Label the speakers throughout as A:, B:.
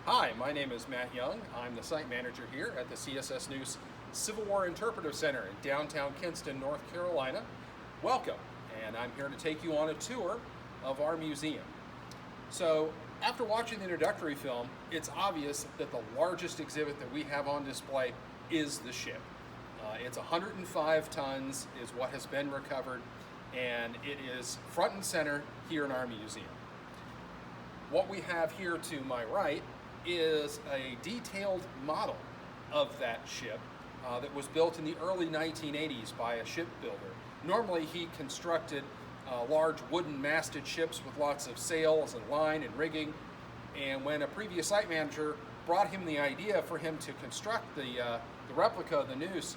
A: Hi, my name is Matt Young. I'm the site manager here at the CSS Neuse Civil War Interpretive Center in downtown Kinston, North Carolina. Welcome, and I'm here to take you on a tour of our museum. So, after watching the introductory film, it's obvious that the largest exhibit that we have on display is the ship. It's 105 tons is what has been recovered, and it is front and center here in our museum. What we have here to my right is a detailed model of that ship that was built in the early 1980s by a shipbuilder. Normally he constructed large wooden masted ships with lots of sails and line and rigging, and when a previous site manager brought him the idea for him to construct the replica of the Neuse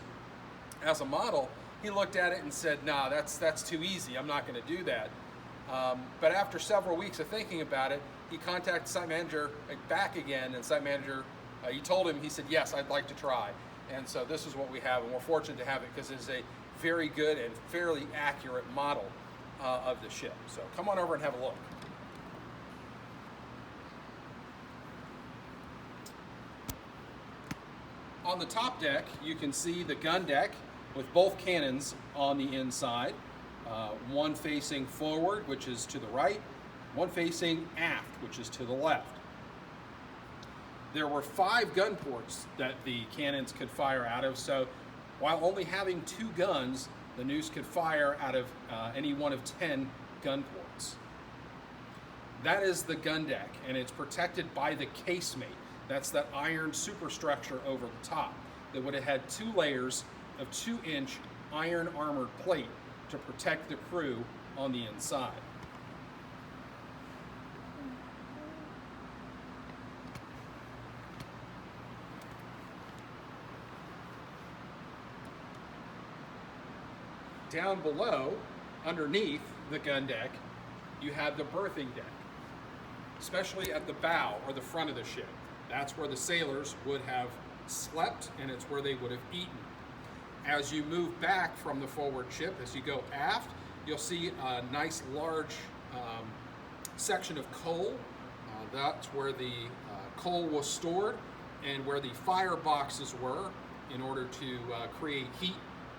A: as a model, he looked at it and said, nah, that's too easy, I'm not going to do that. But after several weeks of thinking about it, he contacted site manager back again, and site manager, he told him, he said, yes, I'd like to try. And so this is what we have, and we're fortunate to have it because it's a very good and fairly accurate model of the ship. So come on over and have a look. On the top deck, you can see the gun deck with both cannons on the inside. One facing forward, which is to the right, one facing aft, which is to the left. There were 5 gun ports that the cannons could fire out of, so while only having 2 guns, the Neuse could fire out of any one of 10 gun ports. That is the gun deck, and it's protected by the casemate. That's that iron superstructure over the top that would have had 2 layers of 2-inch iron armored plate to protect the crew on the inside. Down below, underneath the gun deck, you have the berthing deck, especially at the bow or the front of the ship. That's where the sailors would have slept, and it's where they would have eaten. As you move back from the forward ship, as you go aft, you'll see a nice large section of coal. That's where the coal was stored and where the fire boxes were in order to create heat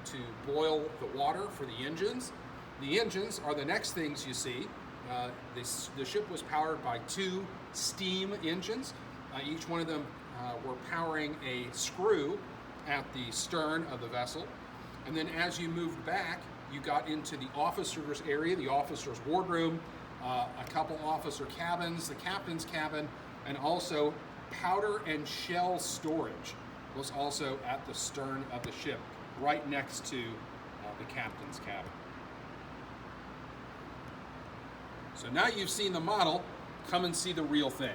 A: to boil the water for the engines. The engines are the next things you see. The ship was powered by 2 steam engines. Each one of them were powering a screw at the stern of the vessel. And then as you moved back, you got into the officers' area, the officers' wardroom, a couple officer cabins, the captain's cabin, and also powder and shell storage was also at the stern of the ship, right next to the captain's cabin. So now you've seen the model, come and see the real thing.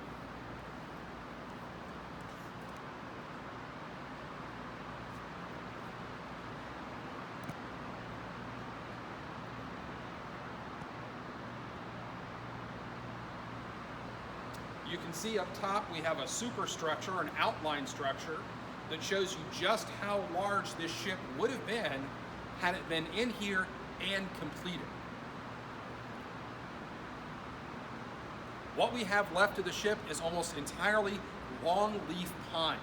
A: You can see up top we have a superstructure, an outline structure, that shows you just how large this ship would have been had it been in here and completed. What we have left of the ship is almost entirely longleaf pine.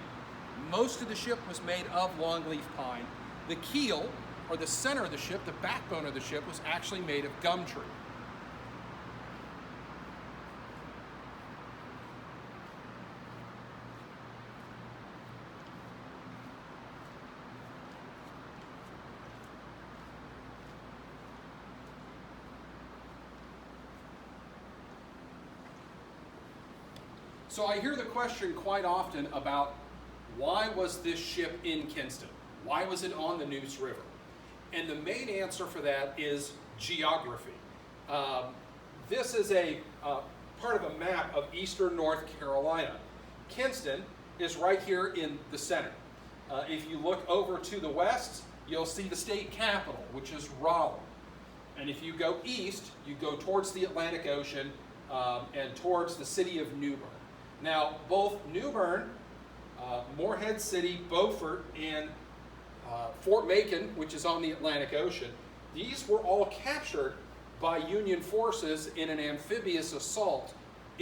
A: Most of the ship was made of longleaf pine. The keel, or the center of the ship, the backbone of the ship, was actually made of gum tree. So I hear the question quite often about why was this ship in Kinston? Why was it on the Neuse River? And the main answer for that is geography. This is a part of a map of eastern North Carolina. Kinston is right here in the center. If you look over to the west, you'll see the state capital, which is Raleigh. And if you go east, you go towards the Atlantic Ocean and towards the city of New Bern. Now, both New Bern, Morehead City, Beaufort, and Fort Macon, which is on the Atlantic Ocean, these were all captured by Union forces in an amphibious assault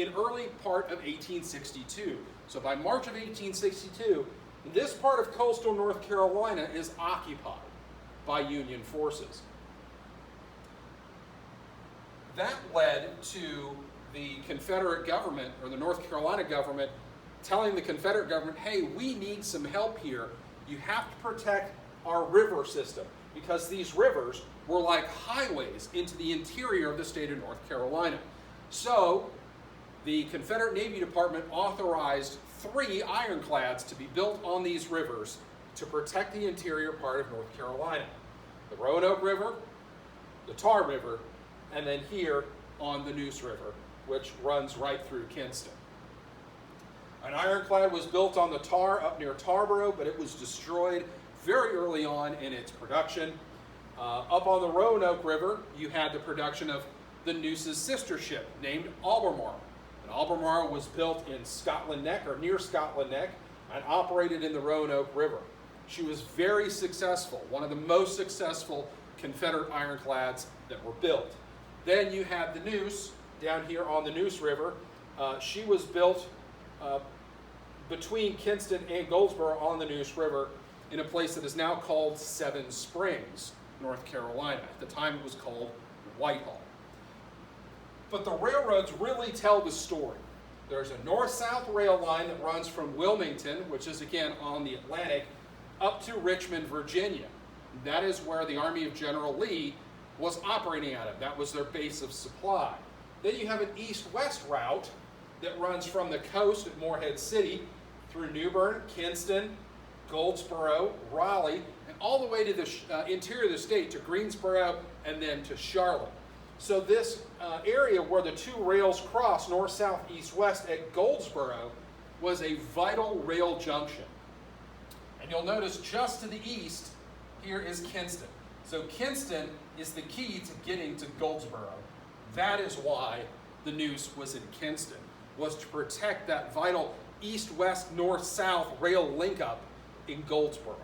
A: in early part of 1862. So by March of 1862, this part of coastal North Carolina is occupied by Union forces. That led to the Confederate government, or the North Carolina government, telling the Confederate government, hey, we need some help here. You have to protect our river system, because these rivers were like highways into the interior of the state of North Carolina. So the Confederate Navy Department authorized 3 ironclads to be built on these rivers to protect the interior part of North Carolina. The Roanoke River, the Tar River, and then here on the Neuse River, which runs right through Kinston. An ironclad was built on the Tar up near Tarboro, but it was destroyed very early on in its production. Up on the Roanoke River, you had the production of the Neuse's sister ship named Albemarle. And Albemarle was built in Scotland Neck, or near Scotland Neck, and operated in the Roanoke River. She was very successful, one of the most successful Confederate ironclads that were built. Then you had the Neuse down here on the Neuse River. She was built between Kinston and Goldsboro on the Neuse River in a place that is now called Seven Springs, North Carolina. At the time it was called Whitehall. But the railroads really tell the story. There's a north-south rail line that runs from Wilmington, which is again on the Atlantic, up to Richmond, Virginia. That is where the Army of General Lee was operating out of. That was their base of supply. Then you have an east-west route that runs from the coast at Morehead City through New Bern, Kinston, Goldsboro, Raleigh, and all the way to the interior of the state, to Greensboro, and then to Charlotte. So this area where the 2 rails cross, north, south, east, west, at Goldsboro, was a vital rail junction. And you'll notice just to the east, here is Kinston. So Kinston is the key to getting to Goldsboro. That is why the Neuse was in Kinston, was to protect that vital east-west, north-south rail link-up in Goldsboro.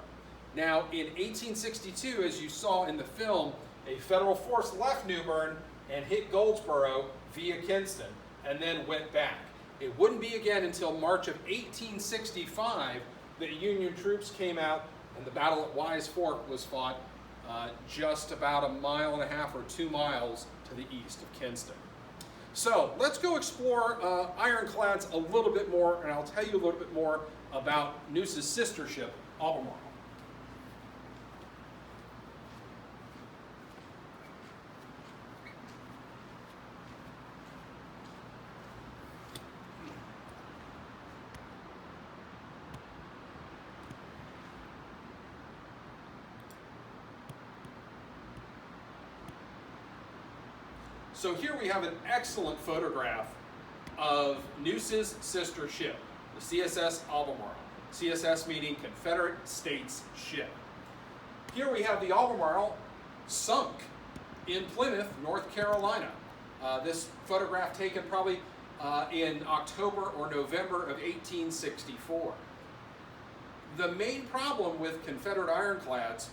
A: Now, in 1862, as you saw in the film, a federal force left New Bern and hit Goldsboro via Kinston, and then went back. It wouldn't be again until March of 1865 that Union troops came out, and the battle at Wise Fork was fought just about 1.5 miles or 2 miles to the east of Kinston. So let's go explore ironclads a little bit more, and I'll tell you a little bit more about Neuse's sister ship, Albemarle. So here we have an excellent photograph of Neuse's sister ship, the CSS Albemarle. CSS meaning Confederate States ship. Here we have the Albemarle sunk in Plymouth, North Carolina. This photograph taken probably in October or November of 1864. The main problem with Confederate ironclads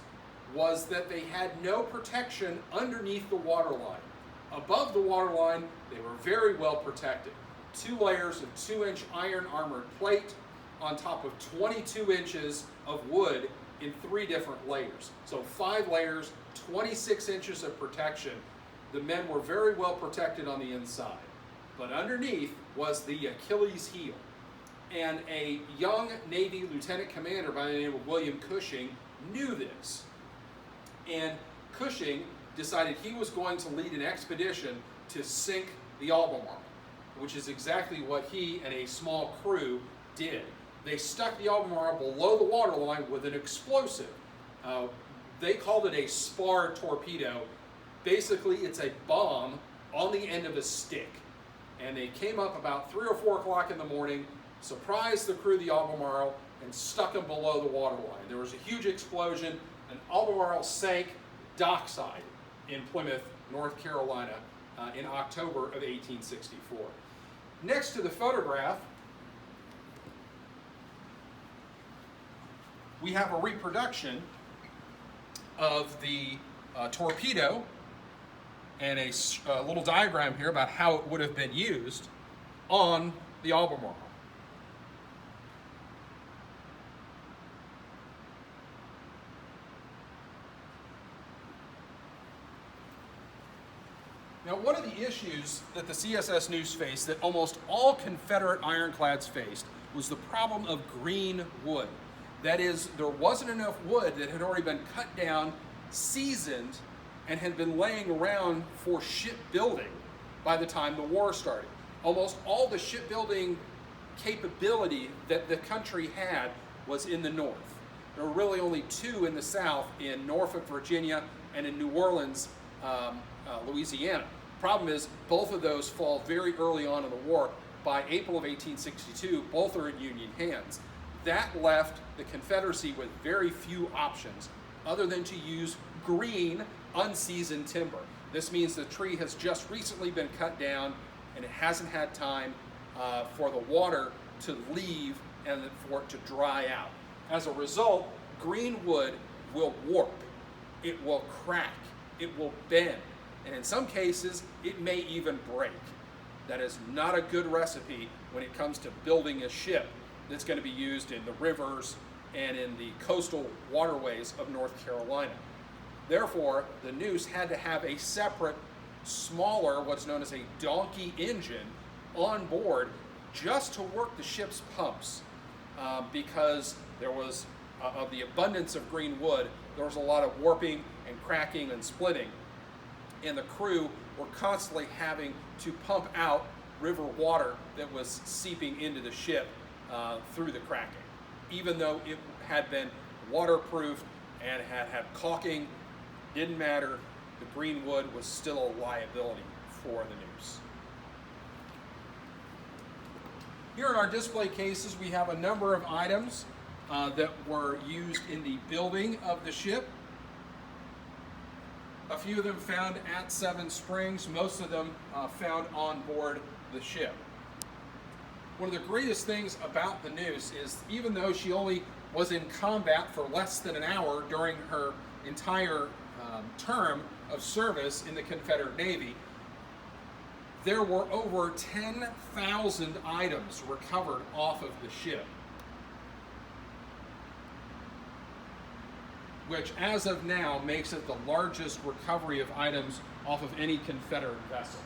A: was that they had no protection underneath the waterline. Above the waterline, they were very well protected. 2 layers of 2-inch iron armored plate on top of 22 inches of wood in 3 different layers. So 5 layers, 26 inches of protection. The men were very well protected on the inside. But underneath was the Achilles heel. And a young Navy lieutenant commander by the name of William Cushing knew this. And Cushing decided he was going to lead an expedition to sink the Albemarle, which is exactly what he and a small crew did. They stuck the Albemarle below the waterline with an explosive. They called it a spar torpedo. Basically, it's a bomb on the end of a stick. And they came up about 3 or 4 o'clock in the morning, surprised the crew of the Albemarle, and stuck them below the waterline. There was a huge explosion, and Albemarle sank dockside in Plymouth, North Carolina, in October of 1864. Next to the photograph, we have a reproduction of the torpedo and a little diagram here about how it would have been used. on the Albemarle. Now, one of the issues that the CSS Neuse faced, that almost all Confederate ironclads faced, was the problem of green wood. That is, there wasn't enough wood that had already been cut down, seasoned, and had been laying around for shipbuilding by the time the war started. Almost all the shipbuilding capability that the country had was in the north. There were really only two in the south, in Norfolk, Virginia, and in New Orleans, Louisiana. Problem is, both of those fall very early on in the war. By April of 1862, both are in Union hands. That left the Confederacy with very few options other than to use green, unseasoned timber. This means the tree has just recently been cut down and it hasn't had time for the water to leave and for it to dry out. As a result, green wood will warp, it will crack, it will bend, and in some cases, it may even break. That is not a good recipe when it comes to building a ship that's going to be used in the rivers and in the coastal waterways of North Carolina. Therefore, the Neuse had to have a separate, smaller, what's known as a donkey engine on board just to work the ship's pumps. Because there was, of the abundance of green wood, there was a lot of warping and cracking and splitting. And the crew were constantly having to pump out river water that was seeping into the ship through the cracking. Even though it had been waterproofed and had caulking, didn't matter, the green wood was still a liability for the Neuse. Here in our display cases, we have a number of items that were used in the building of the ship. A few of them found at Seven Springs, most of them found on board the ship. One of the greatest things about the Neuse is, even though she only was in combat for less than an hour during her entire term of service in the Confederate Navy, there were over 10,000 items recovered off of the ship, which as of now makes it the largest recovery of items off of any Confederate vessel.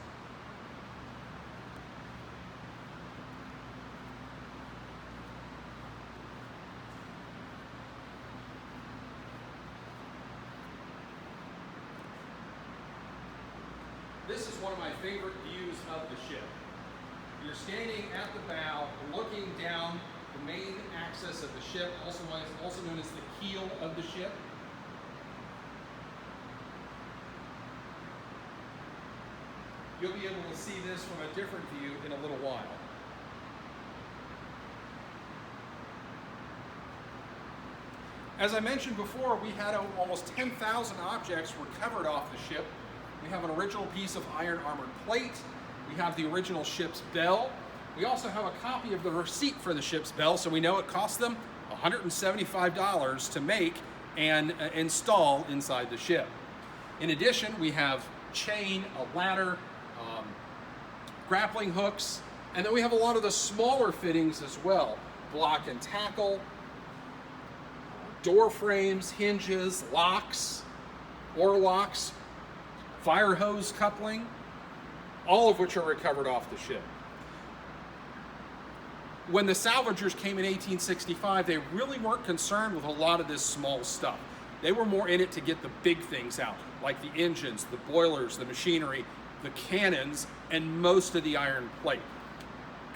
A: This is one of my favorite views of the ship. You're standing at the bow, looking down the main axis of the ship, also known as the keel of the ship. You'll be able to see this from a different view in a little while. As I mentioned before, we had almost 10,000 objects recovered off the ship. We have an original piece of iron armored plate. We have the original ship's bell. We also have a copy of the receipt for the ship's bell, so we know it cost them $175 to make and install inside the ship. In addition, we have chain, a ladder, grappling hooks, and then we have a lot of the smaller fittings as well. Block and tackle, door frames, hinges, locks, oar locks, fire hose coupling, all of which are recovered off the ship. When the salvagers came in 1865, they really weren't concerned with a lot of this small stuff. They were more in it to get the big things out, like the engines, the boilers, the machinery, the cannons, and most of the iron plate.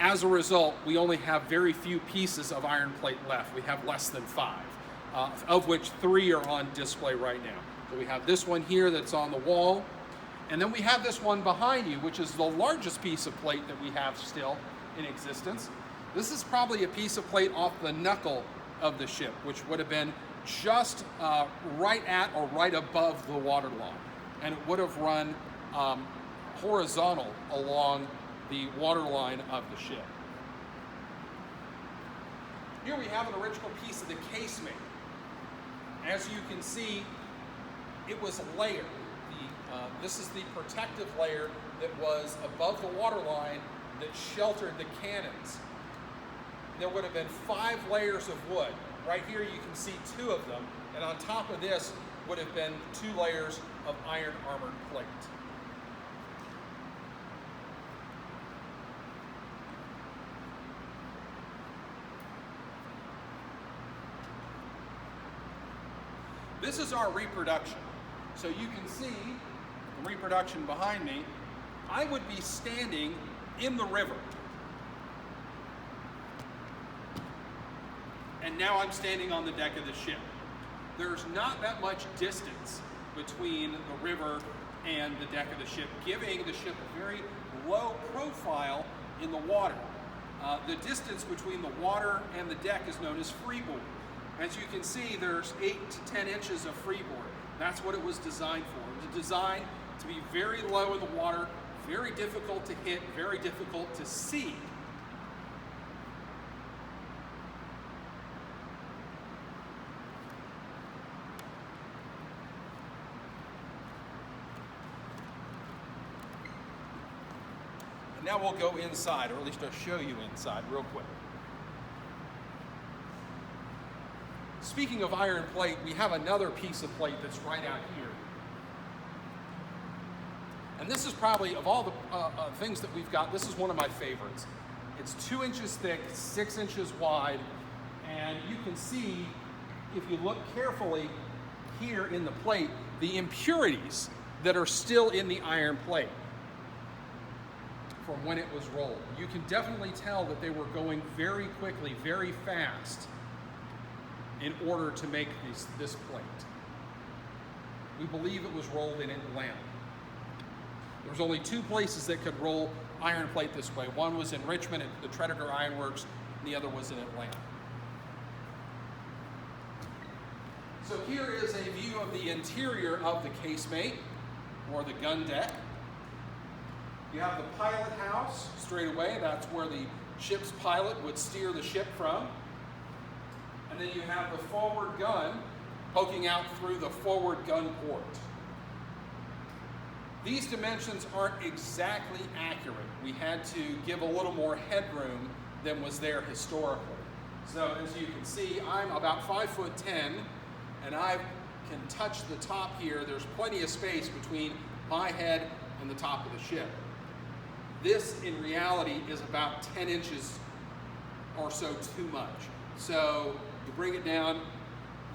A: As a result, we only have very few pieces of iron plate left. We have less than 5, of which 3 are on display right now. So we have this one here that's on the wall, and then we have this one behind you, which is the largest piece of plate that we have still in existence. This is probably a piece of plate off the knuckle of the ship, which would have been just right at or right above the waterline, and it would have run horizontal along the waterline of the ship. Here we have an original piece of the casemate. As you can see, it was layered. This is the protective layer that was above the waterline that sheltered the cannons. There would have been 5 layers of wood. Right here you can see 2 of them, and on top of this would have been 2 layers of iron armored plate. This is our reproduction. So you can see the reproduction behind me. I would be standing in the river. And now I'm standing on the deck of the ship. There's not that much distance between the river and the deck of the ship, giving the ship a very low profile in the water. The distance between the water and the deck is known as freeboard. As you can see, there's 8 to 10 inches of freeboard. That's what it was designed for. It was designed to be very low in the water, very difficult to hit, very difficult to see. And now we'll go inside, or at least I'll show you inside real quick. Speaking of iron plate, we have another piece of plate that's right out here. And this is probably, of all the things that we've got, this is one of my favorites. It's 2 inches thick, 6 inches wide, and you can see, if you look carefully here in the plate, the impurities that are still in the iron plate from when it was rolled. You can definitely tell that they were going very quickly, very fast, in order to make this plate. We believe it was rolled in Atlanta. There was only 2 places that could roll iron plate this way. One was in Richmond at the Tredegar Iron Works, and the other was in Atlanta. So here is a view of the interior of the casemate, or the gun deck. You have the pilot house straight away. That's where the ship's pilot would steer the ship from. And then you have the forward gun poking out through the forward gun port. These dimensions aren't exactly accurate. We had to give a little more headroom than was there historically. So as you can see, I'm about 5'10", and I can touch the top here. There's plenty of space between my head and the top of the ship. This, in reality, is about 10 inches or so too much. So to bring it down,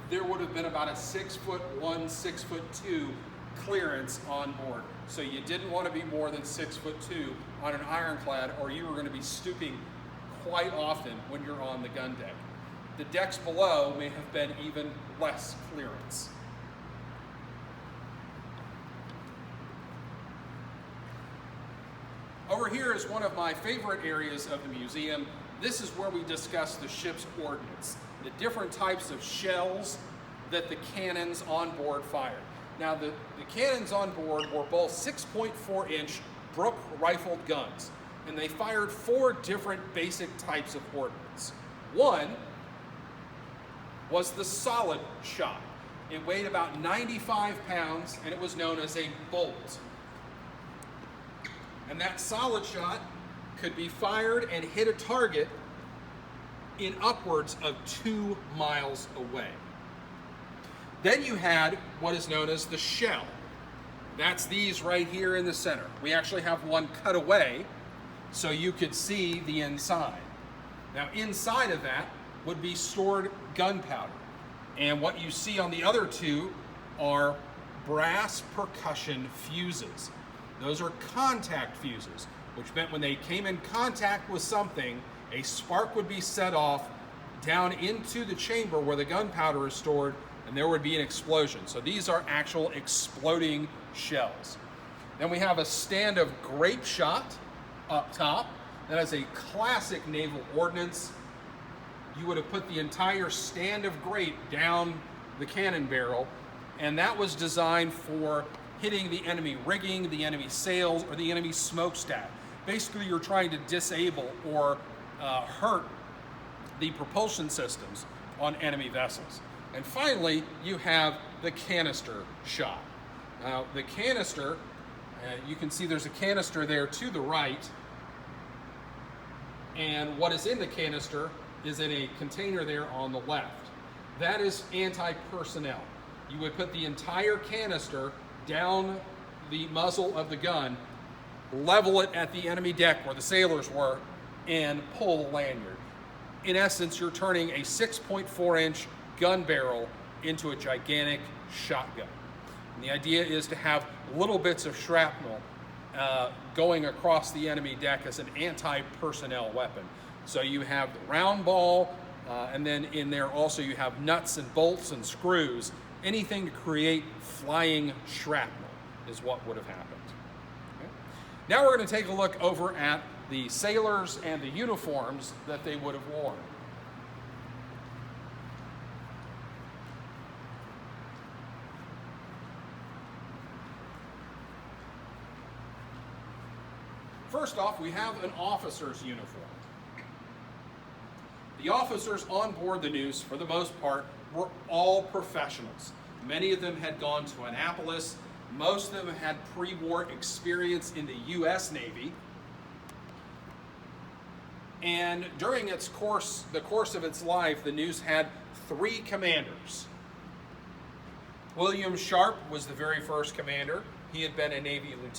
A: there would have been about a 6'1", 6'2" clearance on board. So you didn't want to be more than 6'2" on an ironclad, or you were going to be stooping quite often when you're on the gun deck. The decks below may have been even less clearance. Over here is one of my favorite areas of the museum. This is where we discuss the ship's ordnance, the different types of shells that the cannons on board fired. Now, the cannons on board were both 6.4-inch Brooke rifled guns, and they fired 4 different basic types of ordnance. One was the solid shot. It weighed about 95 pounds, and it was known as a bolt. And that solid shot could be fired and hit a target in upwards of 2 miles away. Then you had what is known as the shell. That's these right here in the center. We actually have one cut away so you could see the inside. Now inside of that would be stored gunpowder. And what you see on the other 2 are brass percussion fuses. Those are contact fuses, which meant when they came in contact with something, a spark would be set off down into the chamber where the gunpowder is stored, and there would be an explosion. So these are actual exploding shells. Then we have a stand of grape shot up top. That is a classic naval ordnance. You would have put the entire stand of grape down the cannon barrel, and that was designed for hitting the enemy rigging, the enemy sails, or the enemy smokestack. Basically, you're trying to disable or hurt the propulsion systems on enemy vessels. And finally, you have the canister shot. Now, the canister, you can see there's a canister there to the right, and what is in the canister is in a container there on the left. That is anti-personnel. You would put the entire canister down the muzzle of the gun, level it at the enemy deck where the sailors were, and pull the lanyard. In essence, you're turning a 6.4-inch gun barrel into a gigantic shotgun. And the idea is to have little bits of shrapnel going across the enemy deck as an anti-personnel weapon. So you have the round ball, and then in there also you have nuts and bolts and screws. Anything to create flying shrapnel is what would have happened. Okay. Now we're going to take a look over at the sailors and the uniforms that they would have worn. First off, we have an officer's uniform. The officers on board the Neuse, for the most part, were all professionals. Many of them had gone to Annapolis. Most of them had pre-war experience in the U.S. Navy. And during the course of its life, the Neuse had 3 commanders. William Sharp was the very first commander. He had been a Navy lieutenant.